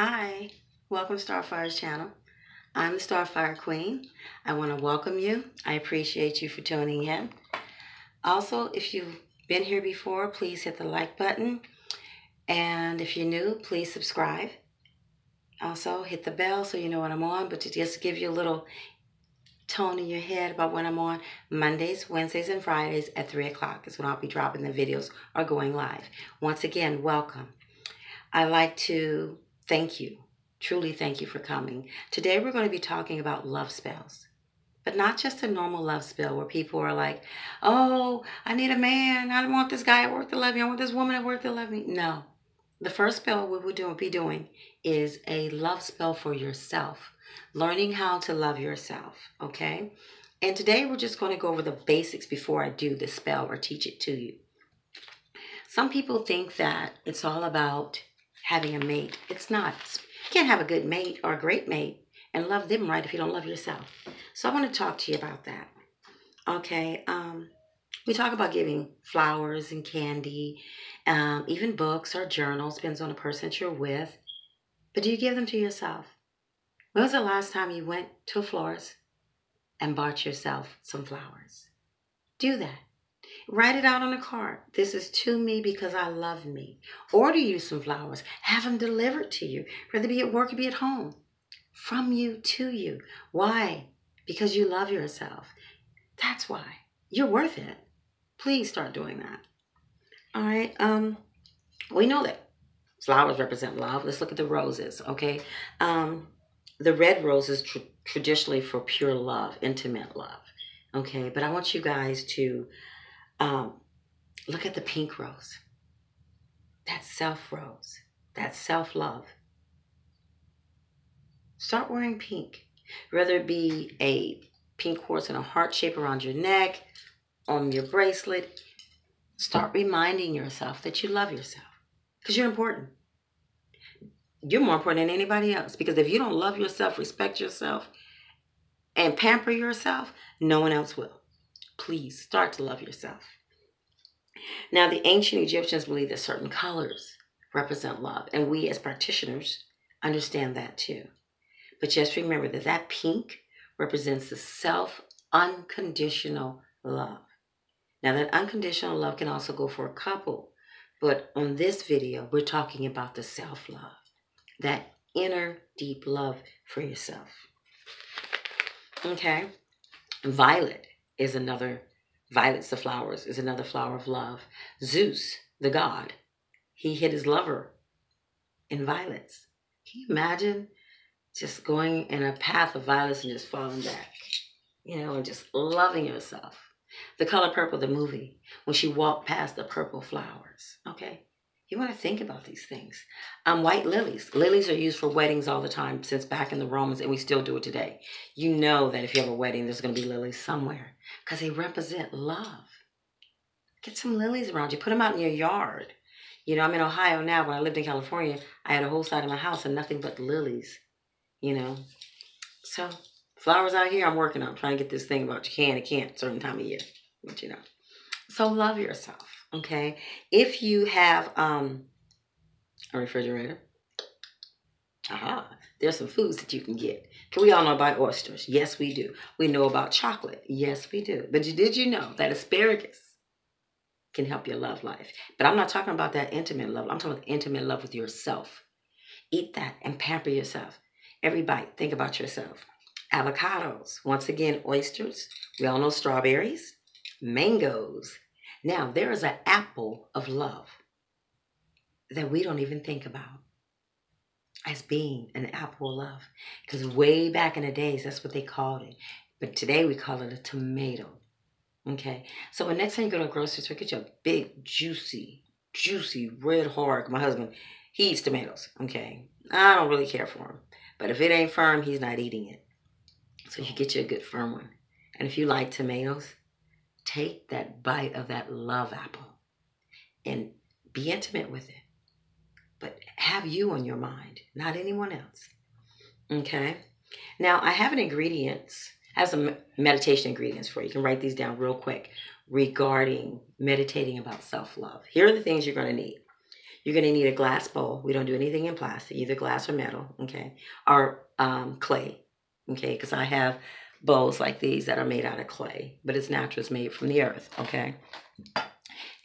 Hi, welcome to Starfire's channel. I'm the Starfire Queen. I want to welcome you. I appreciate you for tuning in. Also, if you've been here before, please hit the like button. And if you're new, please subscribe. Also, hit the bell so you know when I'm on, but to just give you a little tone in your head about when I'm on. Mondays, Wednesdays, and Fridays at 3 o'clock is when I'll be dropping the videos or going live. Once again, welcome. I'd like to thank you, truly thank you for coming. Today we're going to be talking about love spells, but not just a normal love spell where people are like, oh, I need a man. I don't want this guy at work to love me. I want this woman at work to love me. No. The first spell we will be doing is a love spell for yourself, learning how to love yourself, okay? And today we're just going to go over the basics before I do this spell or teach it to you. Some people think that it's all about having a mate. It's not. You can't have a good mate or a great mate and love them right if you don't love yourself. So I want to talk to you about that. Okay. We talk about giving flowers and candy, even books or journals, depends on the person that you're with. But do you give them to yourself? When was the last time you went to a florist and bought yourself some flowers? Do that. Write it out on a card. This is to me because I love me. Order you some flowers. Have them delivered to you, whether it be at work or be at home. From you to you. Why? Because you love yourself. That's why. You're worth it. Please start doing that. All right. We know that flowers represent love. Let's look at the roses, okay? The red rose is traditionally for pure love, intimate love, okay? But I want you guys to look at the pink rose. That's self-rose. That's self-love. Start wearing pink. Whether it be a pink quartz in a heart shape around your neck, on your bracelet, start reminding yourself that you love yourself. Because you're important. You're more important than anybody else. Because if you don't love yourself, respect yourself, and pamper yourself, no one else will. Please start to love yourself. Now, the ancient Egyptians believed that certain colors represent love, and we as practitioners understand that too. But just remember that that pink represents the self-unconditional love. Now, that unconditional love can also go for a couple, but on this video, we're talking about the self-love, that inner deep love for yourself. Okay? Violets, the flowers, is another flower of love. Zeus, the god, he hid his lover in violets. Can you imagine just going in a path of violets and just falling back, and just loving yourself? The Color Purple, the movie, when she walked past the purple flowers, okay? You want to think about these things. White lilies. Lilies are used for weddings all the time since back in the Romans, and we still do it today. You know that if you have a wedding, there's going to be lilies somewhere because they represent love. Get some lilies around you. Put them out in your yard. I'm in Ohio now. When I lived in California, I had a whole side of my house and nothing but lilies, So flowers out here, I'm working on trying to get this thing about you can and can't certain time of year, but So love yourself. Okay, if you have a refrigerator, there's some foods that you can get. We all know about oysters. Yes, we do. We know about chocolate. Yes, we do. But did you know that asparagus can help your love life? But I'm not talking about that intimate love. I'm talking about intimate love with yourself. Eat that and pamper yourself. Every bite, think about yourself. Avocados. Once again, oysters. We all know strawberries. Mangoes. Now, there is an apple of love that we don't even think about as being an apple of love. Because way back in the days, that's what they called it. But today we call it a tomato. Okay? So the next time you go to a grocery store, get you a big, juicy red hard. My husband, he eats tomatoes. Okay? I don't really care for him. But if it ain't firm, he's not eating it. So you get you a good firm one. And if you like tomatoes, take that bite of that love apple and be intimate with it. But have you on your mind, not anyone else. Okay? Now, I have some meditation ingredients for you. You can write these down real quick regarding meditating about self-love. Here are the things you're going to need. You're going to need a glass bowl. We don't do anything in plastic, either glass or metal, okay? Or clay, okay? Because I have bowls like these that are made out of clay, but it's natural, it's made from the earth, okay?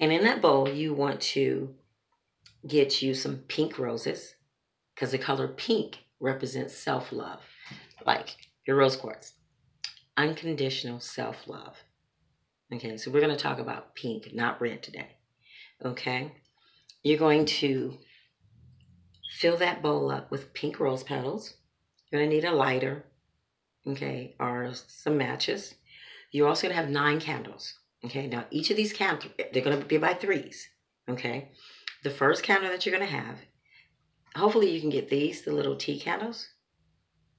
And in that bowl, you want to get you some pink roses, because the color pink represents self-love, like your rose quartz. Unconditional self-love. Okay, so we're going to talk about pink, not red today. Okay, you're going to fill that bowl up with pink rose petals. You're going to need a lighter, okay, or some matches. You're also going to have 9 candles. Okay, now each of these candles, they're going to be by threes. Okay, the first candle that you're going to have, hopefully you can get these, the little tea candles.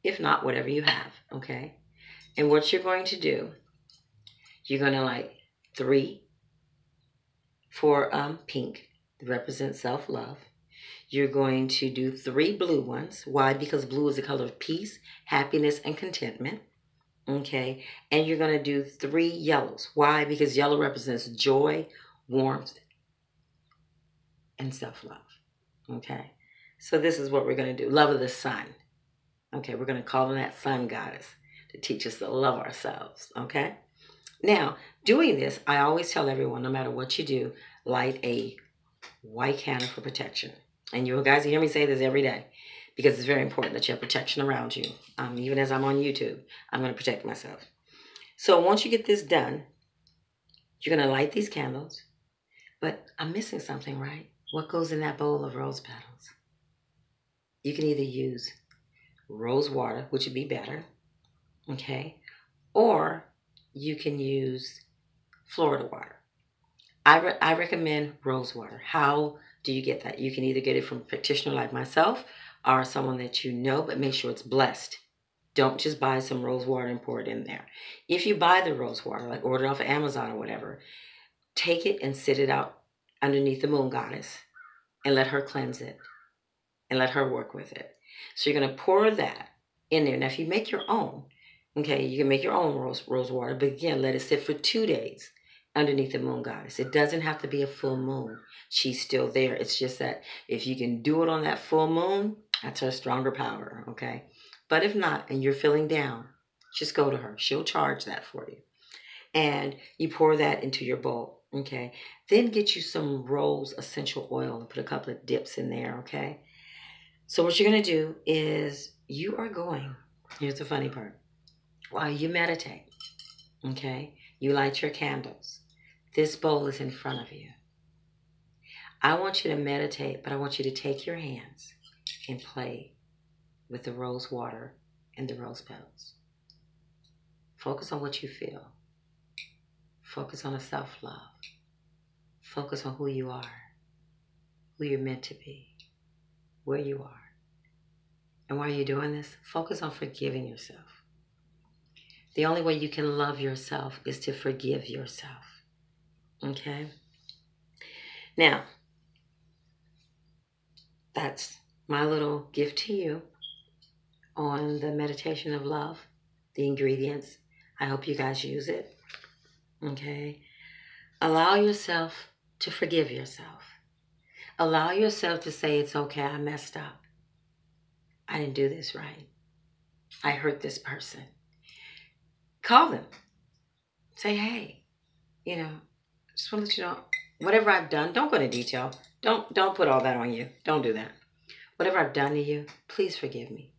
If not, whatever you have. Okay, and what you're going to do, you're going to light 3 for pink, represents self-love. You're going to do 3 blue ones. Why? Because blue is the color of peace, happiness, and contentment. Okay, and you're going to do 3 yellows. Why? Because yellow represents joy, warmth, and self-love. Okay, so this is what we're going to do. Love of the sun. Okay, we're going to call on that sun goddess to teach us to love ourselves. Okay, now doing this, I always tell everyone, no matter what you do, light a white candle for protection. And you guys hear me say this every day, because it's very important that you have protection around you. Even as I'm on YouTube, I'm going to protect myself. So once you get this done, you're going to light these candles. But I'm missing something, right? What goes in that bowl of rose petals? You can either use rose water, which would be better, okay? Or you can use Florida water. I recommend rose water. How do you get that? You can either get it from a practitioner like myself or someone that you know, but make sure it's blessed. Don't just buy some rose water and pour it in there. If you buy the rose water, like order it off of Amazon or whatever, take it and sit it out underneath the moon goddess and let her cleanse it and let her work with it. So you're going to pour that in there. Now, if you make your own, okay, you can make your own rose water, but again, let it sit for 2 days underneath the moon goddess. It doesn't have to be a full moon. She's still there. It's just that if you can do it on that full moon, that's her stronger power, okay? But if not, and you're feeling down, just go to her. She'll charge that for you. And you pour that into your bowl, okay? Then get you some rose essential oil and put a couple of dips in there, okay? So what you're going to do is you are going, here's the funny part, while you meditate, okay, you light your candles. This bowl is in front of you. I want you to meditate, but I want you to take your hands and play with the rose water and the rose petals. Focus on what you feel. Focus on a self-love. Focus on who you are, who you're meant to be, where you are. And while you're doing this, focus on forgiving yourself. The only way you can love yourself is to forgive yourself. Okay? Now, that's my little gift to you on the meditation of love, the ingredients. I hope you guys use it. Okay? Allow yourself to forgive yourself. Allow yourself to say, it's okay, I messed up. I didn't do this right. I hurt this person. Call them. Say, hey, just want to let you know, whatever I've done, don't go into detail. Don't put all that on you. Don't do that. Whatever I've done to you, please forgive me.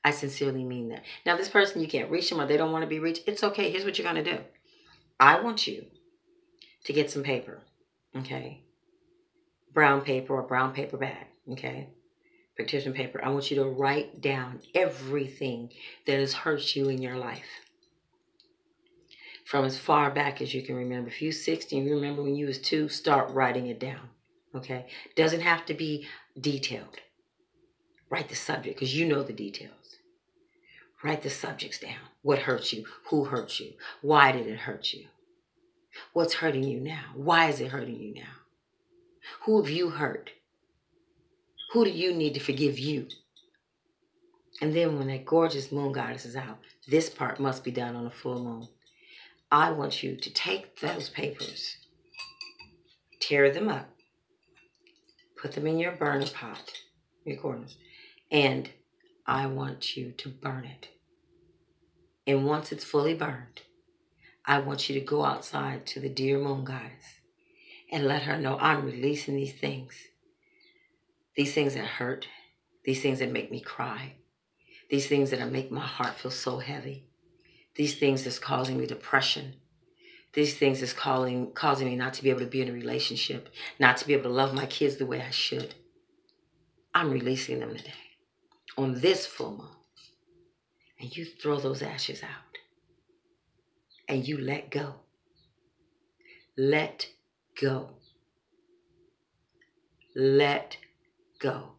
I sincerely mean that. Now, this person, you can't reach them or they don't want to be reached. It's okay. Here's what you're going to do. I want you to get some paper, okay? Brown paper or brown paper bag, okay? Practitioner paper. I want you to write down everything that has hurt you in your life. From as far back as you can remember. If you're 60 and you remember when you was 2, start writing it down, okay? Doesn't have to be detailed. Write the subject because you know the details. Write the subjects down. What hurt you? Who hurt you? Why did it hurt you? What's hurting you now? Why is it hurting you now? Who have you hurt? Who do you need to forgive you? And then when that gorgeous moon goddess is out, this part must be done on a full moon. I want you to take those papers, tear them up, Put them in your burner pot, your corners, and I want you to burn it. And once it's fully burned, I want you to go outside to the dear moon goddess and let her know I'm releasing these things that hurt, these things that make me cry, these things that make my heart feel so heavy, these things that's causing me depression, these things that's causing me not to be able to be in a relationship, not to be able to love my kids the way I should. I'm releasing them today on this full moon. And you throw those ashes out and you let go. Let go. Let go.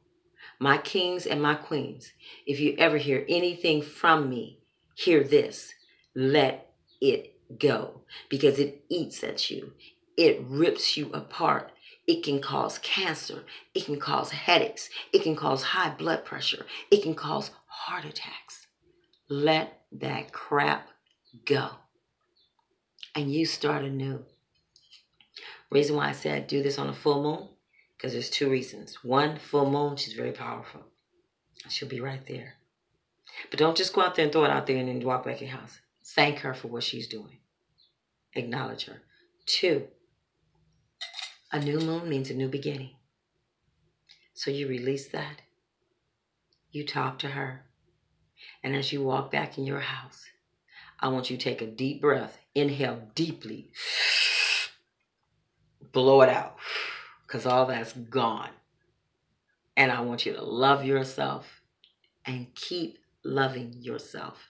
My kings and my queens, if you ever hear anything from me, hear this. Let it go, because it eats at you. It rips you apart. It can cause cancer. It can cause headaches. It can cause high blood pressure. It can cause heart attacks. Let that crap go. And you start anew. Reason why I said do this on a full moon, because there's two reasons. One, full moon, she's very powerful. She'll be right there. But don't just go out there and throw it out there and then walk back in your house. Thank her for what she's doing. Acknowledge her. Two, a new moon means a new beginning. So you release that. You talk to her. And as you walk back in your house, I want you to take a deep breath. Inhale deeply. Blow it out, because all that's gone. And I want you to love yourself and keep loving yourself.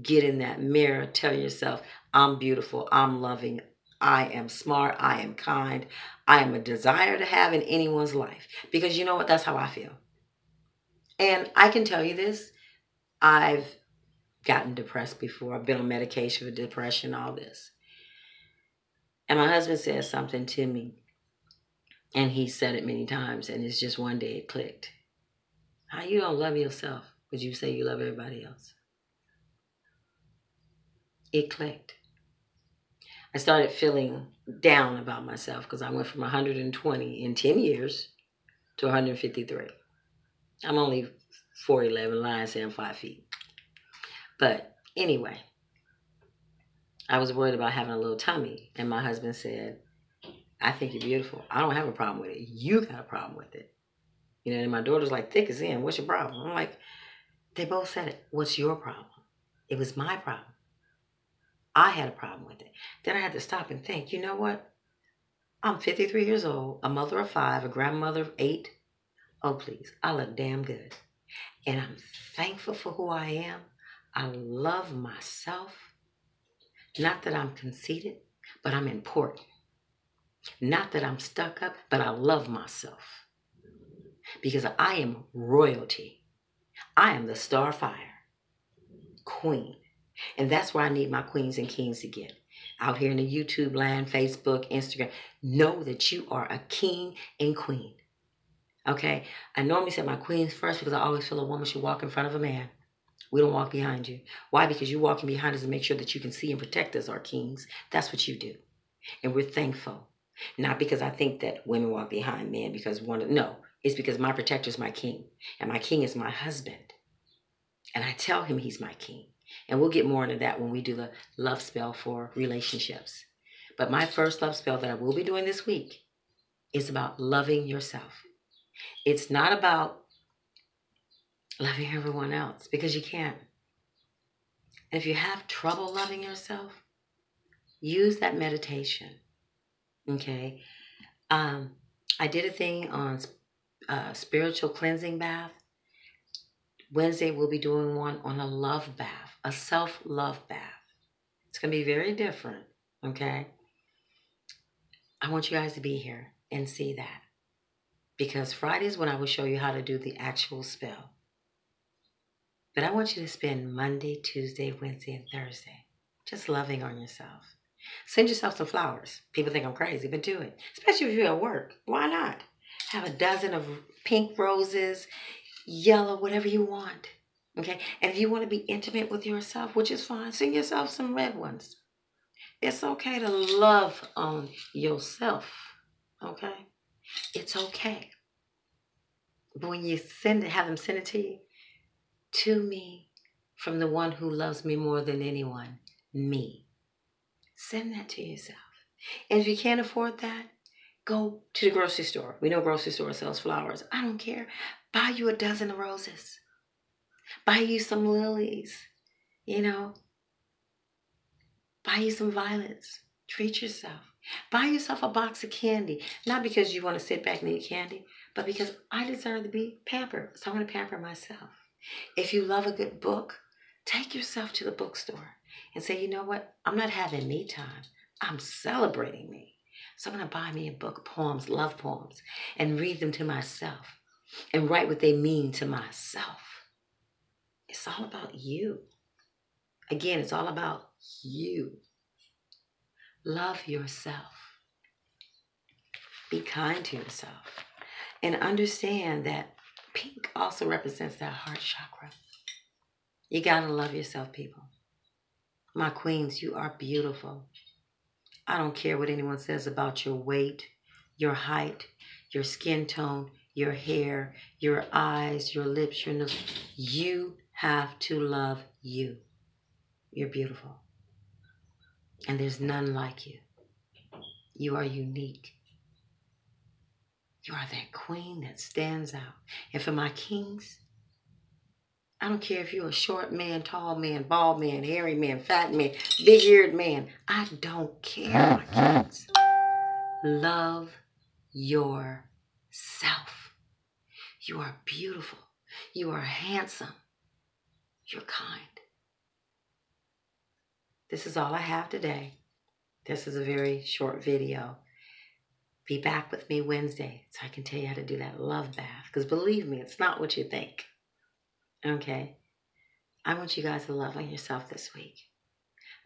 Get in that mirror. Tell yourself, I'm beautiful. I'm loving. I am smart. I am kind. I am a desire to have in anyone's life. Because you know what? That's how I feel. And I can tell you this. I've gotten depressed before. I've been on medication for depression, all this. And my husband said something to me. And he said it many times. And it's just one day it clicked. How you don't love yourself, but you say you love everybody else? It clicked. I started feeling down about myself because I went from 120 in 10 years to 153. I'm only 4'11", lying saying 5 feet. But anyway, I was worried about having a little tummy. And my husband said, I think you're beautiful. I don't have a problem with it. You got a problem with it. You know, and my daughter's like, thick as in, what's your problem? I'm like, they both said it. What's your problem? It was my problem. I had a problem with it. Then I had to stop and think, you know what? I'm 53 years old, a mother of 5, a grandmother of 8. Oh, please, I look damn good. And I'm thankful for who I am. I love myself. Not that I'm conceited, but I'm important. Not that I'm stuck up, but I love myself. Because I am royalty. I am the Starfire Queen. And that's where I need my queens and kings to get. Out here in the YouTube land, Facebook, Instagram. Know that you are a king and queen. Okay? I normally say my queens first because I always feel a woman should walk in front of a man. We don't walk behind you. Why? Because you're walking behind us to make sure that you can see and protect us, our kings. That's what you do. And we're thankful. Not because I think that women walk behind men because no. It's because my protector is my king. And my king is my husband. And I tell him he's my king. And we'll get more into that when we do the love spell for relationships. But my first love spell that I will be doing this week is about loving yourself. It's not about loving everyone else, because you can't. And if you have trouble loving yourself, use that meditation. Okay? I did a thing on spiritual cleansing bath. Wednesday, we'll be doing one on a love bath, a self-love bath. It's going to be very different, okay? I want you guys to be here and see that. Because Friday is when I will show you how to do the actual spell. But I want you to spend Monday, Tuesday, Wednesday, and Thursday just loving on yourself. Send yourself some flowers. People think I'm crazy, but do it. Especially if you're at work. Why not? Have a dozen of pink roses, yellow, whatever you want. Okay? And if you want to be intimate with yourself, which is fine, send yourself some red ones. It's okay to love on yourself. Okay? It's okay. But when you have them send it to me from the one who loves me more than anyone, me. Send that to yourself. And if you can't afford that, go to the grocery store. We know grocery store sells flowers. I don't care. Buy you a dozen of roses. Buy you some lilies. You know, buy you some violets. Treat yourself. Buy yourself a box of candy. Not because you want to sit back and eat candy, but because I deserve to be pampered. So I'm going to pamper myself. If you love a good book, take yourself to the bookstore and say, you know what? I'm not having me time. I'm celebrating me. So I'm going to buy me a book of poems, love poems, and read them to myself and write what they mean to myself. It's all about you. Again, it's all about you. Love yourself. Be kind to yourself. And understand that pink also represents that heart chakra. You gotta love yourself, people. My queens, you are beautiful. I don't care what anyone says about your weight, your height, your skin tone, your hair, your eyes, your lips, your nose. You have to love you. You're beautiful. And there's none like you. You are unique. You are that queen that stands out. And for my kings, I don't care if you're a short man, tall man, bald man, hairy man, fat man, big-eared man. I don't care, my kings. Love yourself. You are beautiful. You are handsome. You're kind. This is all I have today. This is a very short video. Be back with me Wednesday so I can tell you how to do that love bath. Because believe me, it's not what you think. Okay? I want you guys to love on yourself this week.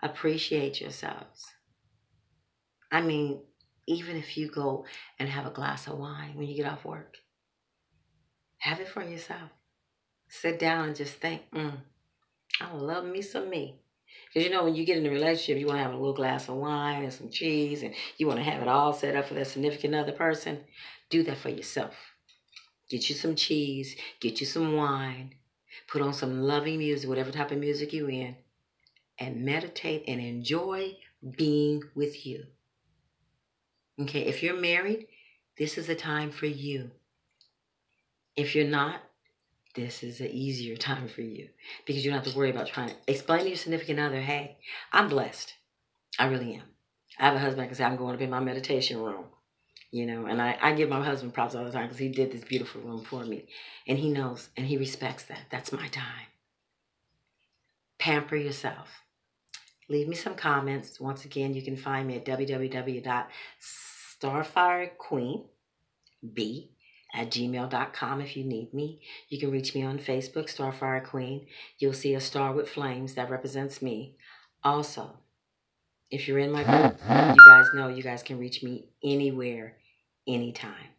Appreciate yourselves. I mean, even if you go and have a glass of wine when you get off work, have it for yourself. Sit down and just think, I love me some me. Because you know, when you get in a relationship, you want to have a little glass of wine and some cheese, and you want to have it all set up for that significant other person. Do that for yourself. Get you some cheese, get you some wine, put on some loving music, whatever type of music you're in, and meditate and enjoy being with you. Okay, if you're married, this is a time for you. If you're not, this is an easier time for you because you don't have to worry about trying to explain to your significant other, hey, I'm blessed. I really am. I have a husband, I can say I'm going to be in my meditation room, you know, and I give my husband props all the time because he did this beautiful room for me. And he knows and he respects that. That's my time. Pamper yourself. Leave me some comments. Once again, you can find me at www.starfirequeenb@gmail.com if you need me. You can reach me on Facebook, Starfire Queen. You'll see a star with flames that represents me. Also, if you're in my group, you guys know you guys can reach me anywhere, anytime.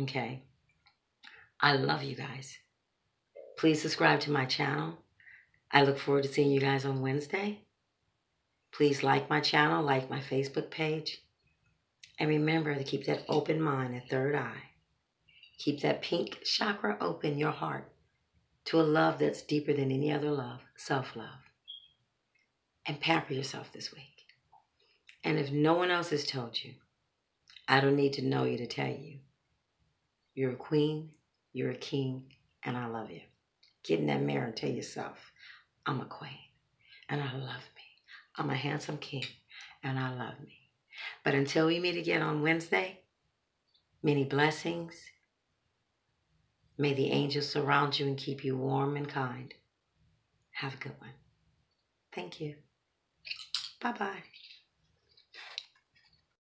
Okay? I love you guys. Please subscribe to my channel. I look forward to seeing you guys on Wednesday. Please like my channel, like my Facebook page. And remember to keep that open mind, that third eye. Keep that pink chakra open, your heart, to a love that's deeper than any other love, self-love. And pamper yourself this week. And if no one else has told you, I don't need to know you to tell you. You're a queen, you're a king, and I love you. Get in that mirror and tell yourself, I'm a queen, and I love me. I'm a handsome king, and I love me. But until we meet again on Wednesday, many blessings. May the angels surround you and keep you warm and kind. Have a good one. Thank you. Bye-bye.